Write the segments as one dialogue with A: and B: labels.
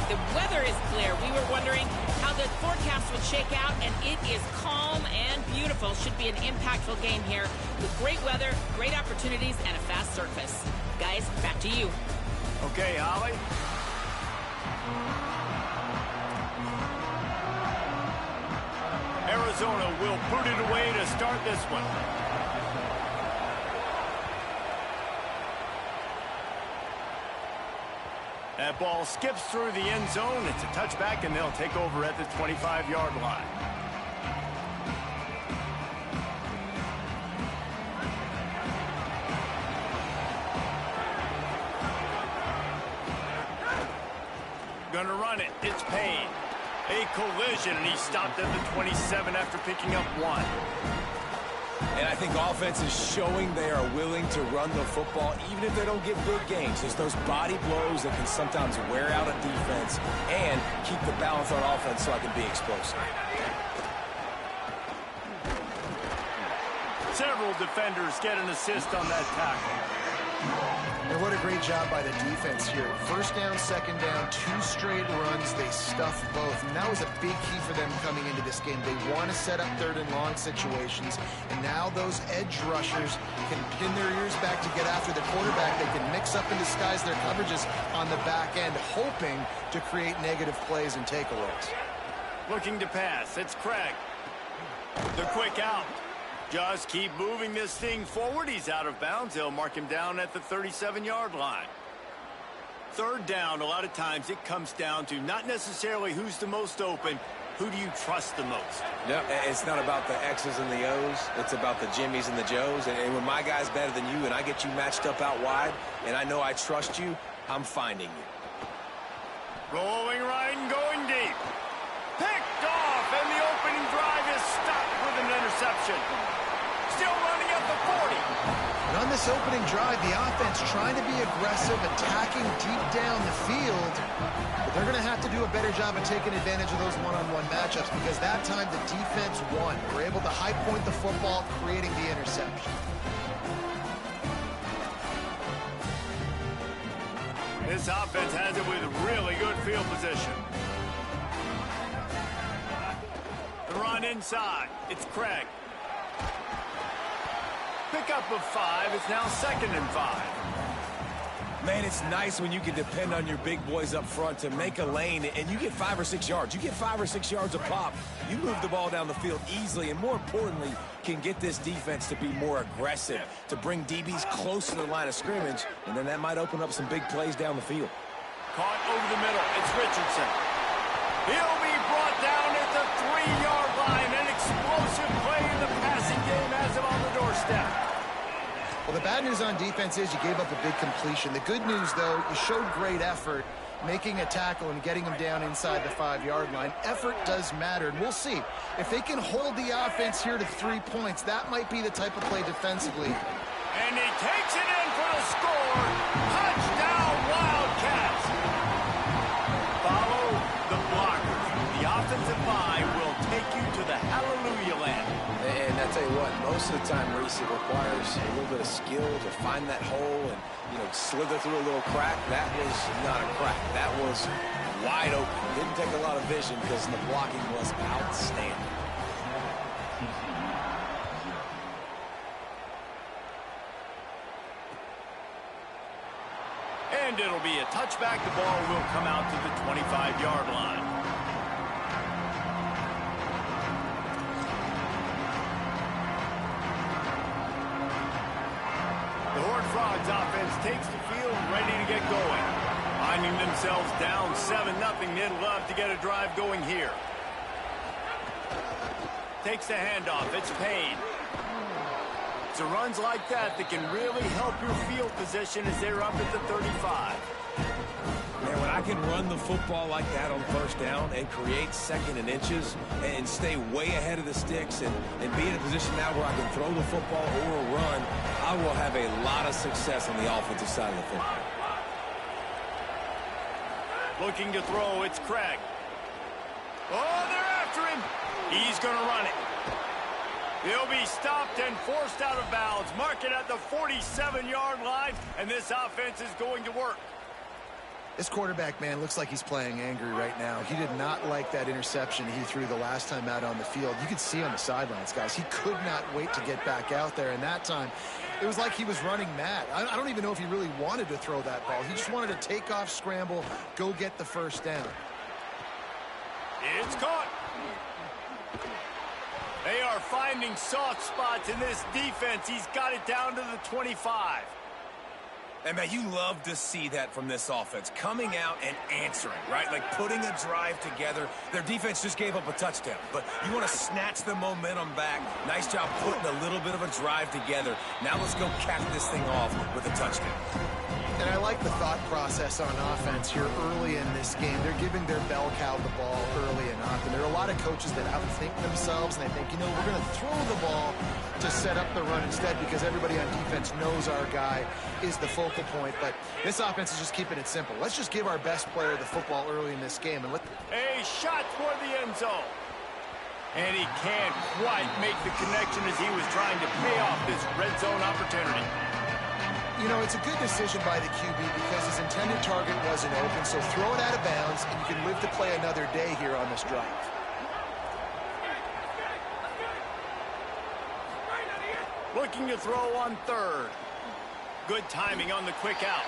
A: The weather is clear. We were wondering how the forecast would shake out, and it is calm and beautiful. Should be an impactful game here with great weather, great opportunities, and a fast surface. Guys, back to you.
B: Okay, Holly. Arizona will put it away to start this one. That ball skips through the end zone. It's a touchback, and they'll take over at the 25-yard line. Gonna run it. It's Payne. A collision, and he stopped at the 27 after picking up 1.
C: And I think offense is showing they are willing to run the football even if they don't get big gains. It's those body blows that can sometimes wear out a defense and keep the balance on offense so I can be explosive.
B: Several defenders get an assist on that tackle.
D: And what a great job by the defense here. First down, second down, 2 straight runs. They stuffed both. And that was a big key for them coming into this game. They want to set up third and long situations. And now those edge rushers can pin their ears back to get after the quarterback. They can mix up and disguise their coverages on the back end, hoping to create negative plays and takeaways.
B: Looking to pass. It's Craig. The quick out. Just keep moving this thing forward. He's out of bounds. They'll mark him down at the 37-yard line. Third down, a lot of times it comes down to not necessarily who's the most open, who do you trust the most?
C: No, it's not about the X's and the O's. It's about the Jimmies and the Joes. And when my guy's better than you and I get you matched up out wide and I know I trust you, I'm finding you.
B: Rolling right and going deep. Picked off, and the opening drive is stopped with an interception. Still running at the 40.
D: And on this opening drive, the offense trying to be aggressive, attacking deep down the field. But they're going to have to do a better job of taking advantage of those one-on-one matchups because that time the defense won. We're able to high point the football, creating the interception.
B: This offense has it with really good field position. The run inside. It's Craig. Pickup of 5. It's now 2nd and 5.
C: Man, it's nice when you can depend on your big boys up front to make a lane and you get 5 or 6 yards. You get 5 or 6 yards a pop. You move the ball down the field easily and, more importantly, can get this defense to be more aggressive, to bring DBs close to the line of scrimmage, and then that might open up some big plays down the field.
B: Caught over the middle. It's Richardson. He'll be brought down at the 3-yard line. An explosive play in the passing game has him on the doorstep.
D: Well, the bad news on defense is you gave up a big completion. The good news, though, you showed great effort making a tackle and getting him down inside the 5-yard line. Effort does matter, and we'll see. If they can hold the offense here to 3 points, that might be the type of play defensively.
B: And he takes it in for the score. Touchdown, Wildcats. Follow the blockers. The offensive line will take you to the hallelujah land.
C: And I tell you what, most of the time, Reese, it requires a little bit of skill to find that hole and, slither through a little crack. That was not a crack. That was wide open. Didn't take a lot of vision because the blocking was outstanding.
B: And it'll be a touchback. The ball will come out to the 25-yard line. The Horned Frogs offense takes the field, ready to get going. Finding themselves down 7-0. They'd love to get a drive going here. Takes the handoff. It's Payne. So runs like that can really help your field position as they're up at the 35.
C: Man, when I can run the football like that on first down and create 2nd and inches and stay way ahead of the sticks and be in a position now where I can throw the football or run, I will have a lot of success on the offensive side of the football.
B: Looking to throw, it's Craig. Oh, they're after him. He's going to run it. He'll be stopped and forced out of bounds. Mark it at the 47-yard line, and this offense is going to work.
D: This quarterback, man, looks like he's playing angry right now. He did not like that interception he threw the last time out on the field. You could see on the sidelines, guys. He could not wait to get back out there, and that time it was like he was running mad. I don't even know if he really wanted to throw that ball. He just wanted to take off, scramble, go get the first down.
B: It's caught. They are finding soft spots in this defense. He's got it down to the 25.
C: And, man, you love to see that from this offense. Coming out and answering, right? Like putting a drive together. Their defense just gave up a touchdown. But you want to snatch the momentum back. Nice job putting a little bit of a drive together. Now let's go cap this thing off with a touchdown.
D: And I like the thought process on offense here early in this game. They're giving their bell cow the ball early enough. And there are a lot of coaches that outthink themselves, and they think, you know, we're going to throw the ball to set up the run instead because everybody on defense knows our guy is the focal point. But this offense is just keeping it simple. Let's just give our best player the football early in this game. And
B: A shot toward the end zone. And he can't quite make the connection as he was trying to pay off this red zone opportunity.
D: You know, it's a good decision by the QB because his intended target wasn't open, so throw it out of bounds, and you can live to play another day here on this drive.
B: Looking to throw on third. Good timing on the quick out.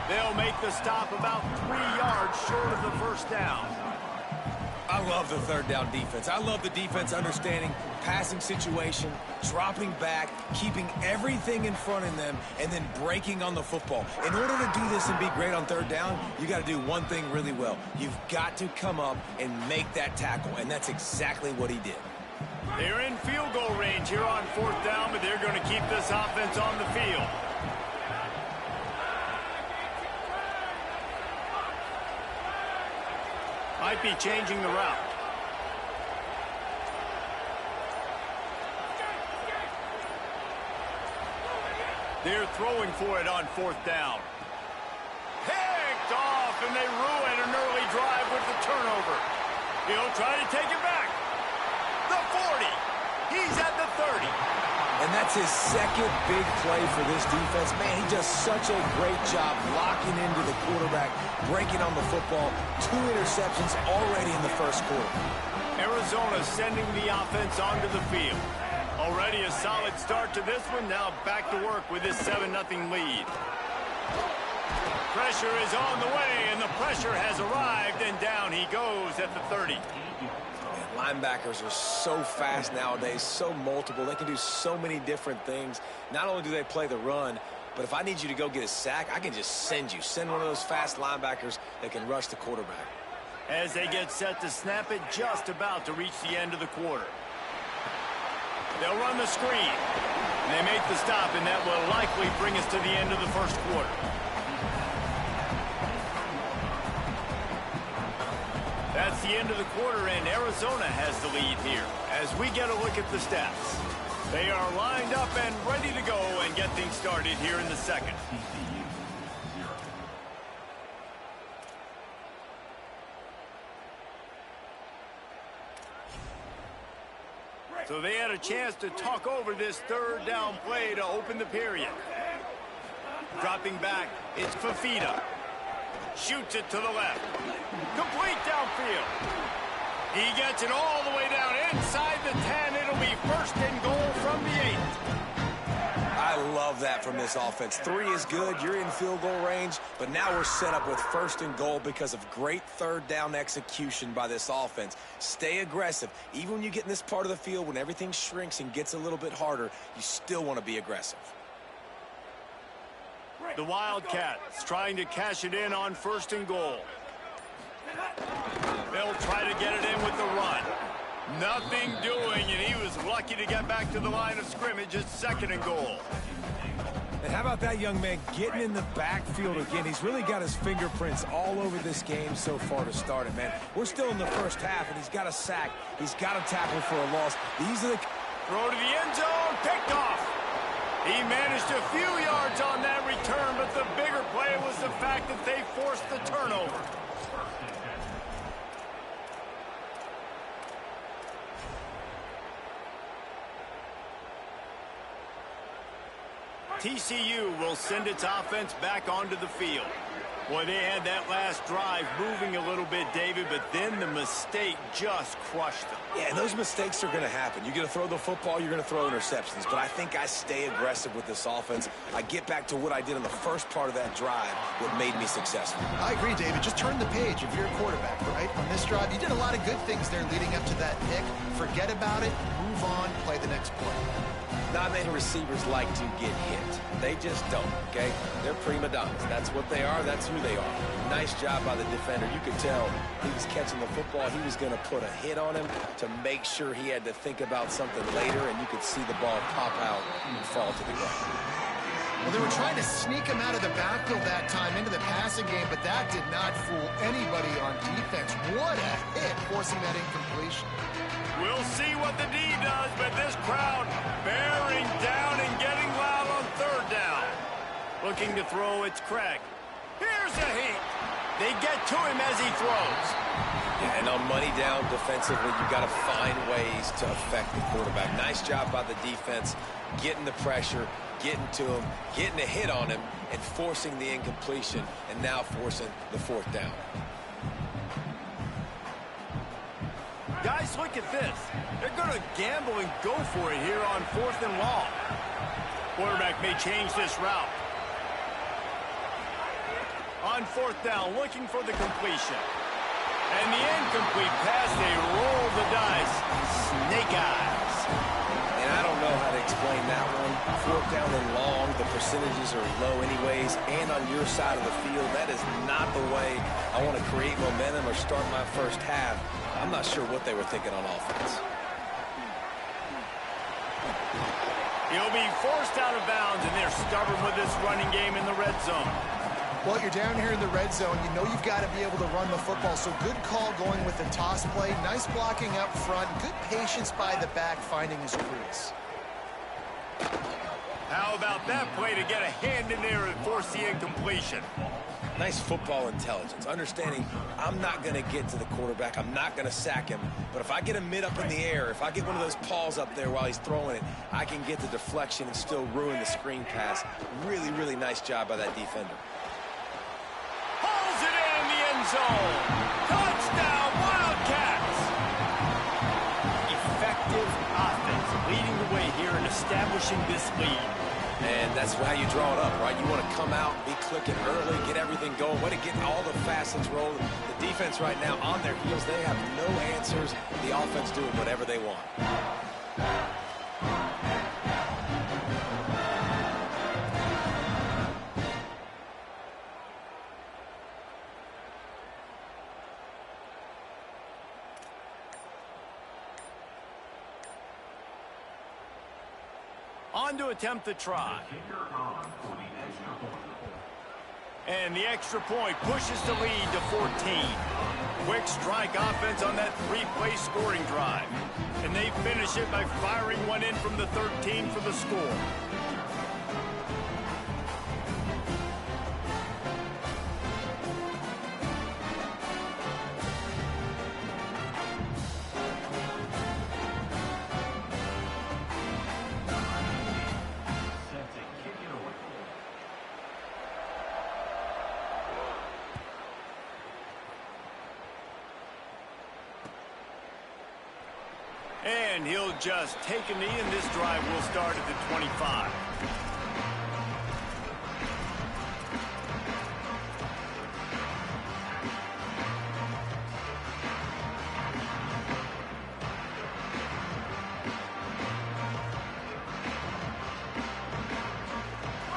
B: They'll make the stop about 3 yards short of the first down.
C: I love the third down defense. I love the defense understanding passing situation, dropping back, keeping everything in front of them, and then breaking on the football. In order to do this and be great on third down, you got to do one thing really well. You've got to come up and make that tackle, and that's exactly what he did.
B: They're in field goal range here on fourth down, but they're going to keep this offense on the field. Might be changing the route. They're throwing for it on fourth down. Picked off, and they ruin an early drive with the turnover. He'll try to take it back. The 40. He's at the 30.
C: And that's his second big play for this defense. Man, he does such a great job locking into the quarterback, breaking on the football. 2 interceptions already in the first quarter.
B: Arizona sending the offense onto the field. Already a solid start to this one. Now back to work with this 7-0 lead. Pressure is on the way, and the pressure has arrived, and down he goes at the 30.
C: Linebackers are so fast nowadays, so multiple. They can do so many different things. Not only do they play the run, but if I need you to go get a sack, I can just send one of those fast linebackers that can rush the quarterback.
B: As they get set to snap it, just about to reach the end of the quarter. They'll run the screen. They make the stop, and that will likely bring us to the end of the first quarter. That's the end of the quarter, and Arizona has the lead here. As we get a look at the stats, they are lined up and ready to go and get things started here in the second. So they had a chance to talk over this third down play to open the period. Dropping back, it's Fafita. Shoots it to the left. Complete downfield. He gets it all the way down inside the 10. It'll be first and goal from the 8.
C: I love that from this offense. 3 is good. You're in field goal range, but now we're set up with first and goal because of great third down execution by this offense. Stay aggressive. Even when you get in this part of the field, when everything shrinks and gets a little bit harder, you still want to be aggressive.
B: The Wildcats trying to cash it in on first and goal. They'll try to get it in with the run. Nothing doing, and he was lucky to get back to the line of scrimmage at second and goal.
C: And how about that young man getting in the backfield again? He's really got his fingerprints all over this game so far to start it, man. We're still in the first half, and he's got a sack. He's got a tackle for a loss. These are the...
B: Throw to the end zone, picked off. He managed a few yards on that return, but the bigger play was the fact that they forced the turnover. TCU will send its offense back onto the field. Boy, they had that last drive moving a little bit, David, but then the mistake just crushed them.
C: Yeah, and those mistakes are going to happen. You're going to throw the football, you're going to throw interceptions. But I think I stay aggressive with this offense. I get back to what I did in the first part of that drive, what made me successful.
D: I agree, David. Just turn the page if you're a quarterback, right? On this drive, you did a lot of good things there leading up to that pick. Forget about it, move on, play the next play.
C: Not many receivers like to get hit. They just don't, okay? They're prima donnas. That's what they are. That's who they are. Nice job by the defender. You could tell he was catching the football. He was going to put a hit on him to make sure he had to think about something later, and you could see the ball pop out and fall to the ground.
D: Well, they were trying to sneak him out of the backfield that time into the passing game, but that did not fool anybody on defense. What a hit, forcing that incompletion.
B: We'll see what the D does, but this crowd bearing down and getting loud on third down. Looking to throw, it's Craig. Here's a heat. They get to him as he throws.
C: Yeah, and on money down defensively, you got to find ways to affect the quarterback. Nice job by the defense, getting the pressure, getting to him, getting a hit on him, and forcing the incompletion, and now forcing the fourth down.
B: Guys, look at this. They're going to gamble and go for it here on 4th and long. Quarterback may change this route. On 4th down, looking for the completion. And the incomplete pass, they roll the dice. Snake eyes.
C: And I don't know how to explain that one. 4th down and long, the percentages are low anyways, and on your side of the field, that is not the way I want to create momentum or start my first half. I'm not sure what they were thinking on offense.
B: He'll be forced out of bounds, and they're stubborn with this running game in the red zone.
D: Well, you're down here in the red zone. You know you've got to be able to run the football, so good call going with the toss play. Nice blocking up front. Good patience by the back finding his crease.
B: How about that play to get a hand in there and force the incompletion?
C: Nice football intelligence, understanding I'm not going to get to the quarterback, I'm not going to sack him, but if I get a mid up in the air, if I get one of those paws up there while he's throwing it, I can get the deflection and still ruin the screen pass. Really, really nice job by that defender.
B: Hauls it in the end zone. Touchdown, Wildcats. Effective offense leading the way here and establishing this lead.
C: And that's how you draw it up, right? You want to come out, be clicking early, get everything going, way to get all the facets rolling. The defense right now on their heels, they have no answers. The offense doing whatever they want.
B: On to attempt the try. And the extra point pushes the lead to 14. Quick strike offense on that three-play scoring drive. And they finish it by firing one in from the 13 for the score. And he'll just take a knee, and this drive will start at the 25.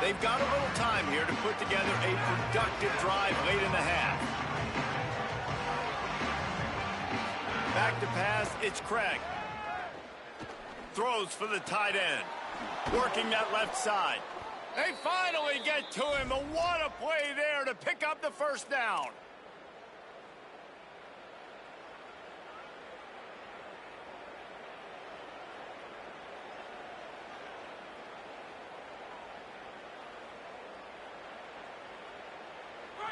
B: They've got a little time here to put together a productive drive late in the half. Back to pass, it's Craig. Throws for the tight end. Working that left side. They finally get to him. And what a play there to pick up the first down.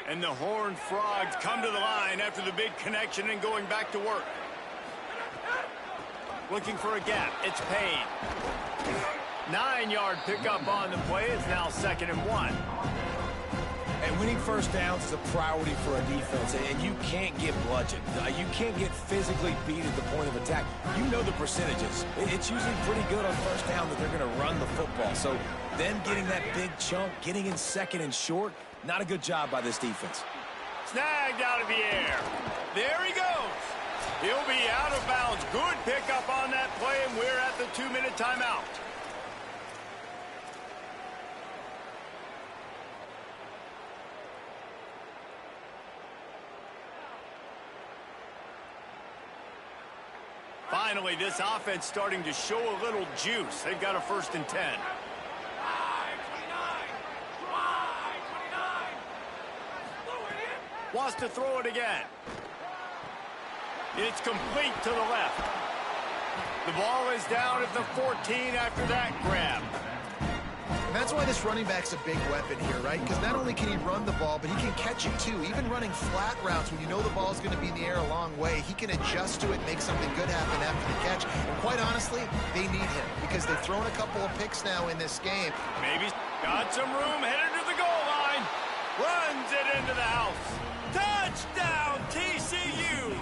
B: And the Horned Frogs come to the line after the big connection and going back to work. Looking for a gap. It's Payne. 9-yard pickup on the play. It's now 2nd and 1.
C: And winning first downs is a priority for a defense, and you can't get bludgeoned. You can't get physically beat at the point of attack. You know the percentages. It's usually pretty good on first down that they're going to run the football. So them getting that big chunk, getting in second and short, not a good job by this defense.
B: Snagged out of the air. There he goes. He'll be out of bounds. Good pickup on that play, and we're at the 2-minute timeout. Finally, this offense starting to show a little juice. They've got a 1st and 10. Wants to throw it again. It's complete to the left. The ball is down at the 14 after that grab.
D: And that's why this running back's a big weapon here, right? Because not only can he run the ball, but he can catch it too. Even running flat routes when you know the ball's going to be in the air a long way, he can adjust to it, make something good happen after the catch. And quite honestly, they need him because they've thrown a couple of picks now in this game.
B: Maybe got some room, headed to the goal line. Runs it into the house. Touchdown, TCU!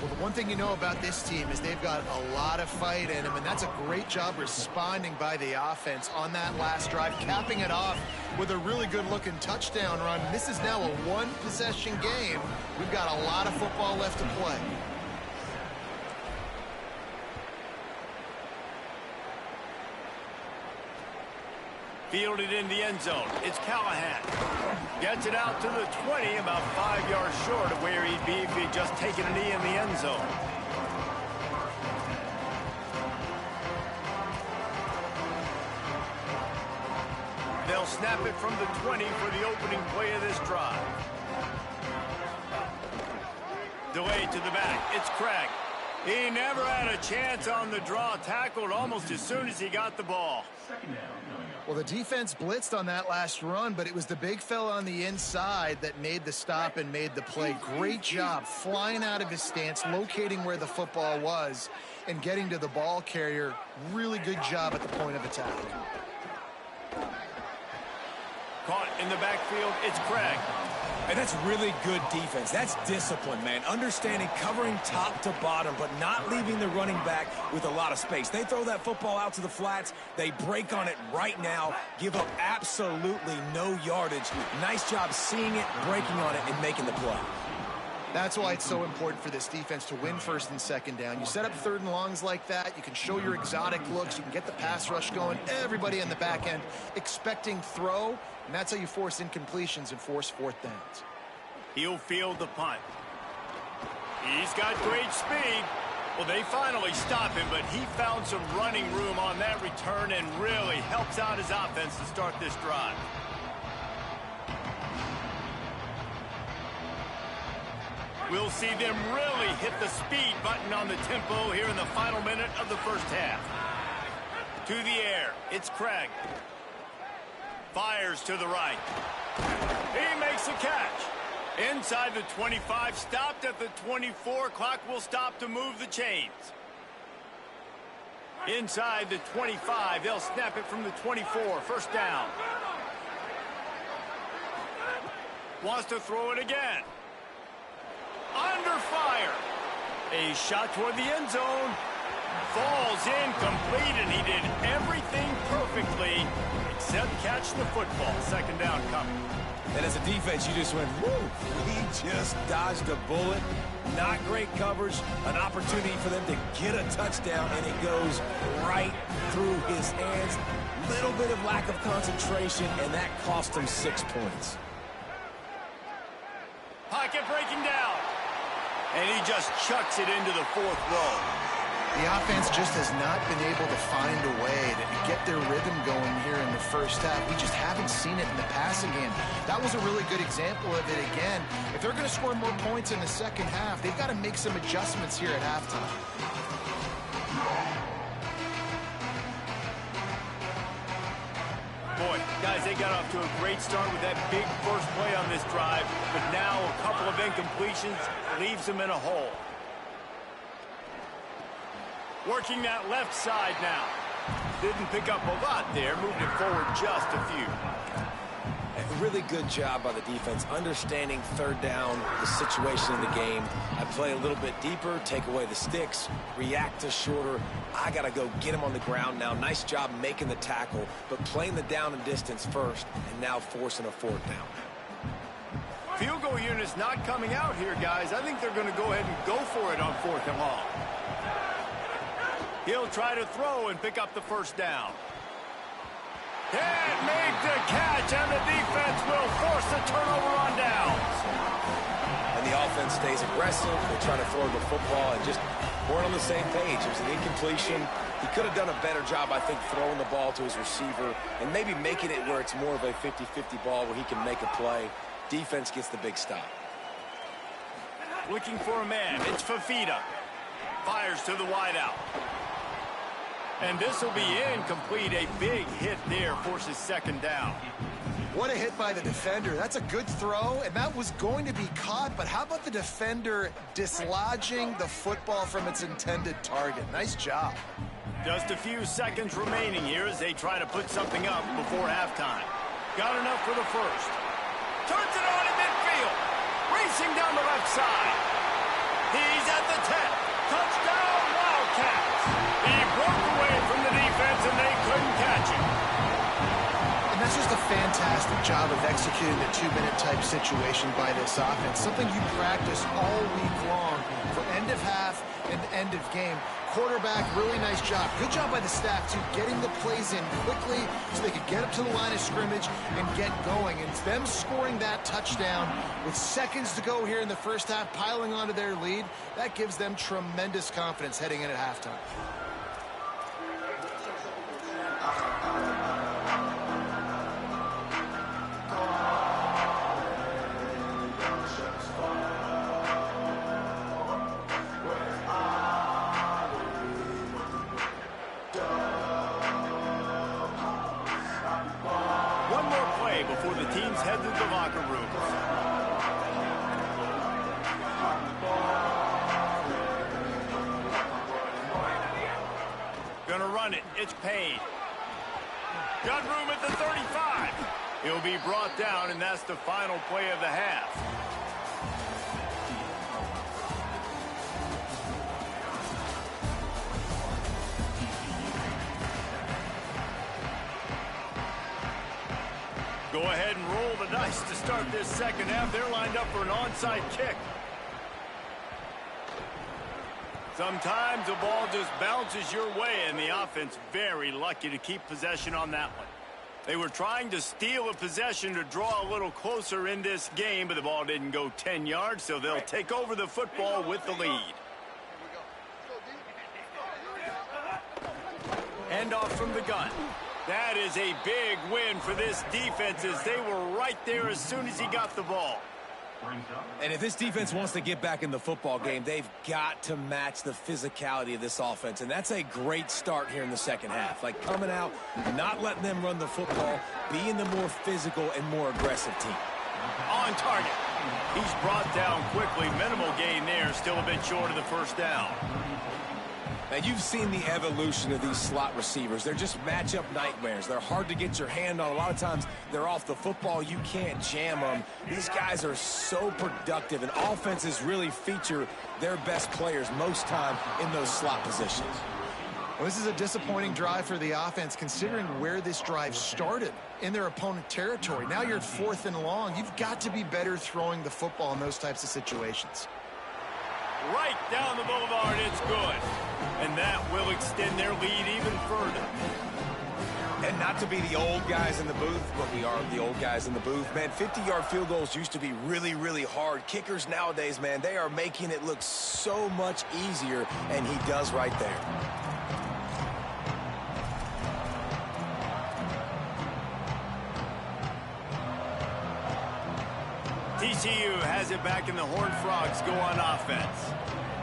D: Well, the one thing you know about this team is they've got a lot of fight in them, and that's a great job responding by the offense on that last drive, capping it off with a really good-looking touchdown run. This is now a one-possession game. We've got a lot of football left to play.
B: Fielded in the end zone. It's Callahan. Gets it out to the 20, about 5 yards short of where he'd be if he'd just taken a knee in the end zone. They'll snap it from the 20 for the opening play of this drive. Delayed to the back. It's Craig. He never had a chance on the draw. Tackled almost as soon as he got the ball.
D: Well, the defense blitzed on that last run, but it was the big fella on the inside that made the stop and made the play. Great job flying out of his stance, locating where the football was, and getting to the ball carrier. Really good job at the point of attack.
B: Caught in the backfield, it's Craig.
C: And that's really good defense. That's discipline, man. Understanding, covering top to bottom, but not leaving the running back with a lot of space. They throw that football out to the flats. They break on it right now, give up absolutely no yardage. Nice job seeing it, breaking on it, and making the play.
D: That's why it's so important for this defense to win 1st and 2nd down. You set up 3rd and longs like that, you can show your exotic looks, you can get the pass rush going, everybody in the back end expecting throw, and that's how you force incompletions and force 4th downs.
B: He'll field the punt. He's got great speed. Well, they finally stop him, but he found some running room on that return and really helps out his offense to start this drive. We'll see them really hit the speed button on the tempo here in the final minute of the 1st half. To the air, it's Craig. Fires to the right. He makes a catch. Inside the 25, stopped at the 24. Clock will stop to move the chains. Inside the 25, they'll snap it from the 24. 1st down. Wants to throw it again. Under fire. A shot toward the end zone. Falls incomplete, and he did everything perfectly except catch the football. 2nd down coming.
C: And as a defense, you just went, whoo! He just dodged a bullet. Not great coverage. An opportunity for them to get a touchdown, and it goes right through his hands. Little bit of lack of concentration, and that cost him 6 points.
B: Pocket breaking down. And he just chucks it into the 4th row.
D: The offense just has not been able to find a way to get their rhythm going here in the 1st half. We just haven't seen it in the passing game. That was a really good example of it again. If they're going to score more points in the 2nd half, they've got to make some adjustments here at halftime.
B: Boy, guys, they got off to a great start with that big first play on this drive, but now a couple of incompletions leaves them in a hole. Working that left side now. Didn't pick up a lot there, moved it forward just a few.
C: A really good job by the defense, understanding third down, the situation in the game. I play a little bit deeper, take away the sticks, react to shorter. I got to go get him on the ground now. Nice job making the tackle, but playing the down and distance first, and now forcing a fourth down.
B: Field goal unit's not coming out here, guys. I think they're going to go ahead and go for it on 4th and long. He'll try to throw and pick up the first down. Can't make the catch, and the defense will force the turnover on downs.
C: And the offense stays aggressive. They try to throw the football and just weren't on the same page. It was an incompletion. He could have done a better job, I think, throwing the ball to his receiver and maybe making it where it's more of a 50-50 ball where he can make a play. Defense gets the big stop.
B: Looking for a man. It's Fafita. Fires to the wideout. And this will be incomplete. A big hit there forces 2nd down.
D: What a hit by the defender. That's a good throw, and that was going to be caught, but how about the defender dislodging the football from its intended target? Nice job.
B: Just a few seconds remaining here as they try to put something up before halftime. Got enough for the first. Turns it on in midfield. Racing down the left side. He's at the 10. Touchdown, Wildcats. He broke away from the defense, and they couldn't catch him.
D: And that's just a fantastic job of executing a 2-minute type situation by this offense. Something you practice all week long for end of half and end of game. Quarterback, really nice job. Good job by the staff, too, getting the plays in quickly so they could get up to the line of scrimmage and get going. And them scoring that touchdown with seconds to go here in the first half, piling onto their lead, that gives them tremendous confidence heading in at halftime.
B: Before the teams head to the locker rooms. Gonna run it. It's Payne. Got room at the 35. He'll be brought down, and that's the final play of the half. Go ahead and roll the dice to start this second half. They're lined up for an onside kick. Sometimes the ball just bounces your way, and the offense very lucky to keep possession on that one. They were trying to steal a possession to draw a little closer in this game, but the ball didn't go 10 yards, so they'll take over the football with the lead. Handoff from the gun. That is a big win for this defense as they were right there as soon as he got the ball.
C: And if this defense wants to get back in the football game, they've got to match the physicality of this offense. And that's a great start here in the second half. Like coming out, not letting them run the football, being the more physical and more aggressive team.
B: On target. He's brought down quickly. Minimal gain there. Still a bit short of the first down.
C: Now, you've seen the evolution of these slot receivers. They're just matchup nightmares. They're hard to get your hand on. A lot of times, they're off the football. You can't jam them. These guys are so productive, and offenses really feature their best players most time in those slot positions.
D: Well, this is a disappointing drive for the offense, considering where this drive started in their opponent territory. Now you're at 4th and long. You've got to be better throwing the football in those types of situations.
B: Right down the boulevard, it's good. And that will extend their lead even further.
C: And not to be the old guys in the booth, but we are the old guys in the booth. Man, 50-yard field goals used to be really, really hard. Kickers nowadays, man, they are making it look so much easier, and he does right there.
B: TCU has it back, and the Horned Frogs go on offense.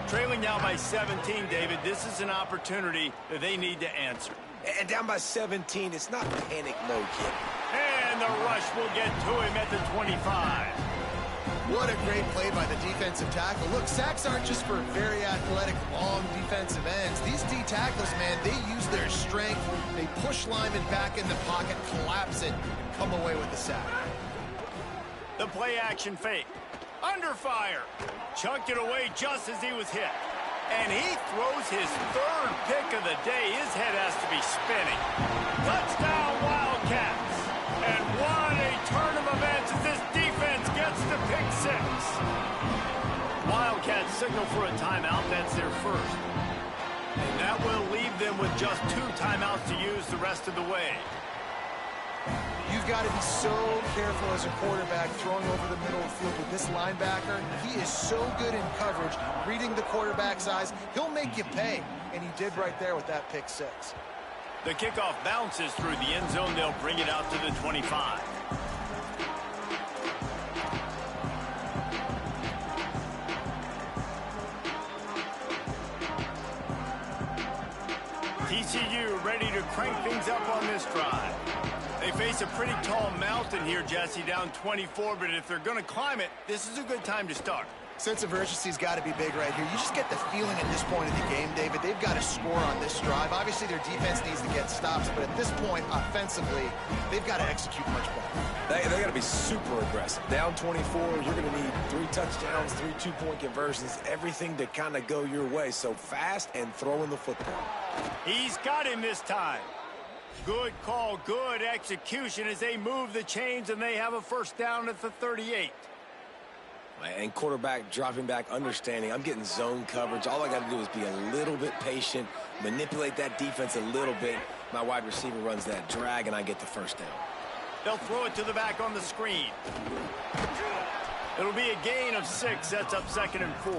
B: Trailing now by 17, David, this is an opportunity that they need to answer.
C: And down by 17, it's not panic mode yet.
B: And the rush will get to him at the 25.
D: What a great play by the defensive tackle. Look, sacks aren't just for very athletic, long defensive ends. These D tackles, man, they use their strength. They push linemen back in the pocket, collapse it, and come away with the sack.
B: The play action fake. Under fire. Chucked it away just as he was hit. And he throws his third pick of the day. His head has to be spinning. Touchdown, Wildcats. And what a turn of events as this defense gets to pick six. Wildcats signal for a timeout. That's their first. And that will leave them with just 2 timeouts to use the rest of the way.
D: You've got to be so careful as a quarterback throwing over the middle of the field with this linebacker. He is so good in coverage, reading the quarterback's eyes. He'll make you pay, and he did right there with that pick six.
B: The kickoff bounces through the end zone. They'll bring it out to the 25. TCU ready to crank things up on this drive. They face a pretty tall mountain here, Jesse, down 24, but if they're going to climb it, this is a good time to start.
D: Sense of urgency's got to be big right here. You just get the feeling at this point of the game, David, they've got to score on this drive. Obviously, their defense needs to get stops, but at this point, offensively, they've got to execute much better.
C: They got to be super aggressive. Down 24, you're going to need 3 touchdowns, 3 two-point conversions, everything to kind of go your way. So fast and throwing the football.
B: He's got him this time. Good call, good execution as they move the chains, and they have a first down at the 38.
C: And quarterback dropping back, understanding I'm getting zone coverage. All I got to do is be a little bit patient, manipulate that defense a little bit. My wide receiver runs that drag, and I get the first down.
B: They'll throw it to the back on the screen. It'll be a gain of 6. That's up 2nd and 4.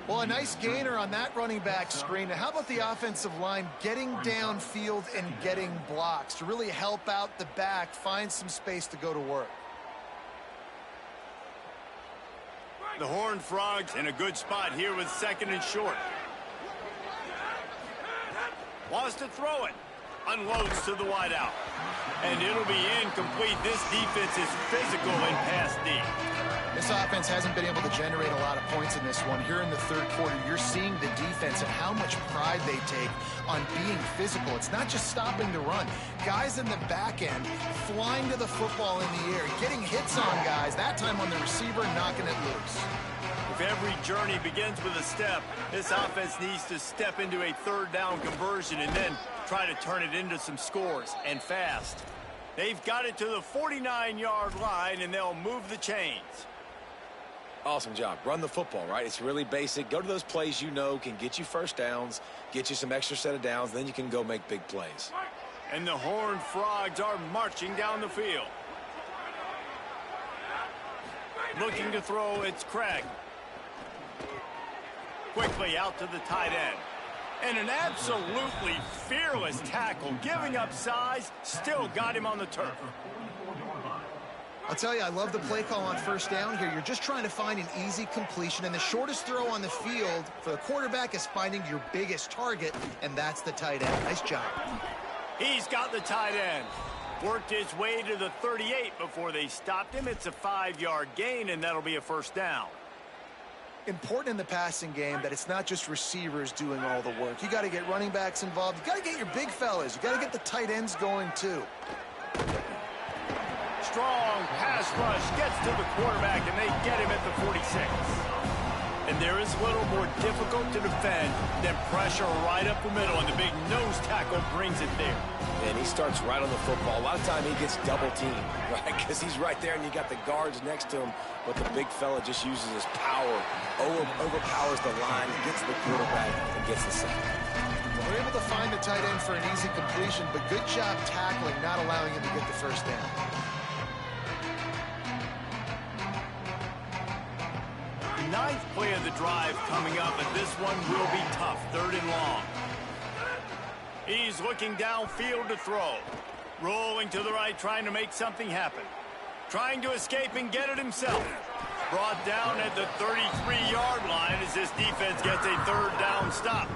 D: Well, a nice gainer on that running back screen. Now, how about the offensive line getting downfield and getting blocks to really help out the back, find some space to go to work?
B: The Horned Frogs in a good spot here with 2nd and short. Wants to throw it. Unloads to the wideout. And it'll be incomplete. This defense is physical in pass D.
D: This offense hasn't been able to generate a lot of points in this one. Here in the third quarter, you're seeing the defense and how much pride they take on being physical. It's not just stopping the run. Guys in the back end flying to the football in the air, getting hits on guys, that time on the receiver, knocking it loose.
B: If every journey begins with a step, this offense needs to step into a third down conversion and then try to turn it into some scores, and fast. They've got it to the 49-yard line, and they'll move the chains.
C: Awesome job. Run the football, right? It's really basic. Go to those plays you know can get you first downs, get you some extra set of downs, then you can go make big plays.
B: And the Horned Frogs are marching down the field. Looking to throw, it's Craig. Quickly out to the tight end. And an absolutely fearless tackle, giving up size, still got him on the turf.
D: I'll tell you, I love the play call on first down here. You're just trying to find an easy completion, and the shortest throw on the field for the quarterback is finding your biggest target, and that's the tight end. Nice job.
B: He's got the tight end. Worked his way to the 38 before they stopped him. It's a 5-yard gain, and that'll be a first down.
D: Important in the passing game that it's not just receivers doing all the work. You got to get running backs involved. You got to get your big fellas. You got to get the tight ends going, too.
B: Strong pass rush gets to the quarterback, and they get him at the 46. And there is a little more difficult to defend than pressure right up the middle, and the big nose tackle brings it there.
C: And he starts right on the football. A lot of time he gets double teamed, right? Because he's right there, and you got the guards next to him, but the big fella just uses his power, overpowers the line, gets the quarterback, and gets the sack.
D: We're able to find the tight end for an easy completion, but good job tackling, not allowing him to get the first down.
B: Ninth play of the drive coming up, but this one will be tough. 3rd and long. He's looking downfield to throw. Rolling to the right, trying to make something happen. Trying to escape and get it himself. Brought down at the 33-yard line as this defense gets a 3rd down stop.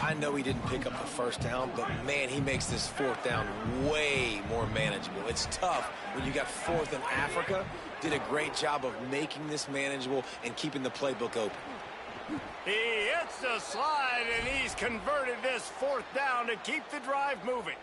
C: I know he didn't pick up the first down, but, man, he makes this 4th down way more manageable. It's tough when you got 4th in Africa. Did a great job of making this manageable and keeping the playbook open.
B: He hits the slide, and he's converted this 4th down to keep the drive moving.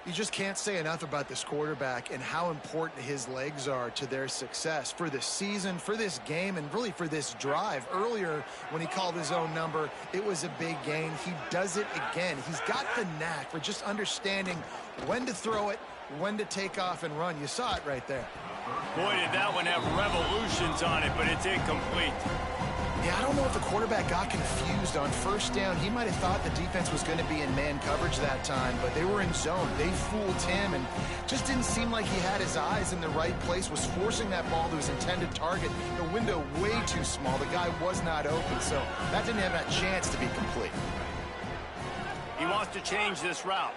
D: You just can't say enough about this quarterback and how important his legs are to their success for this season, for this game, and really for this drive. Earlier, when he called his own number, it was a big gain. He does it again. He's got the knack for just understanding when to throw it, when to take off and run. You saw it right there.
B: Boy, did that one have revolutions on it, but it's incomplete.
D: Yeah, I don't know if the quarterback got confused on first down. He might have thought the defense was going to be in man coverage that time, but they were in zone. They fooled him and just didn't seem like he had his eyes in the right place, was forcing that ball to his intended target. The window way too small. The guy was not open, so that didn't have that chance to be complete.
B: He wants to change this route.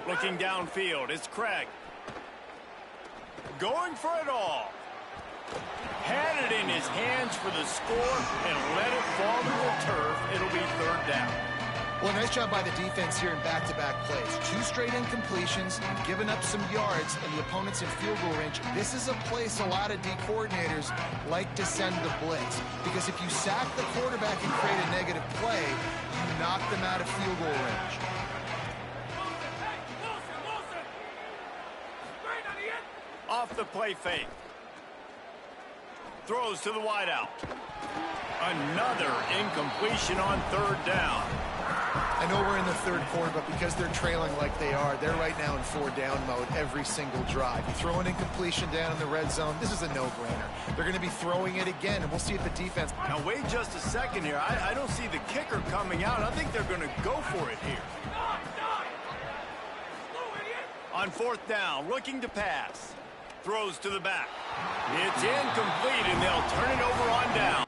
B: Looking downfield, it's Craig. Going for it all. Had it in his hands for the score and let it fall to the turf. It'll be third down.
D: Well, nice job by the defense here in back-to-back plays. 2 straight incompletions, giving up some yards, and the opponent's in field goal range. This is a place a lot of D coordinators like to send the blitz, because if you sack the quarterback and create a negative play, you knock them out of field goal range.
B: Off the play fake. Throws to the wideout. Another incompletion on third down.
D: I know we're in the third quarter, but because they're trailing like they are, they're right now in 4-down mode every single drive. You throw an incompletion down in the red zone, this is a no-brainer. They're going to be throwing it again, and we'll see if the defense...
B: Now, wait just a second here. I don't see the kicker coming out. I think they're going to go for it here. On fourth down, looking to pass. Throws to the back. It's incomplete, and they'll turn it over on down.